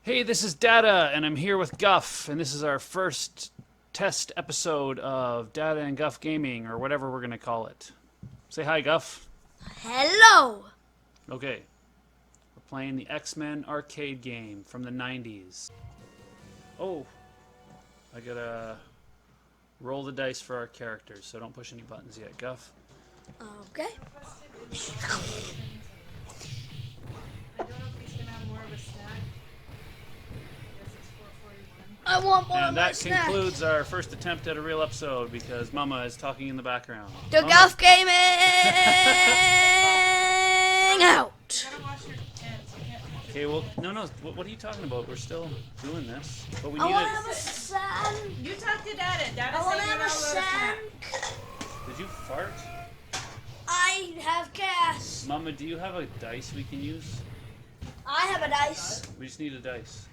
Hey, this is Dada, and I'm here with Guff, and this is our first test episode of Dada and Guff Gaming, or whatever we're going to call it. Say hi, Guff. Hello! Okay. We're playing the X-Men arcade game from the 90s. Oh. I gotta roll the dice for our characters, so don't push any buttons yet, Guff. Okay. I want more of And my that snack. concludes our first attempt at a real episode because Mama is talking in the background. The Mama? Guff Gaming out. Okay, well, no. What are you talking about? We're still doing this, but we I need want to it. have a sand. You talk to Dada. Dada I want to said have you're a not allowed to sand. Did you fart? I have gas. Mama, do you have a dice we can use? I have a dice. We just need a dice.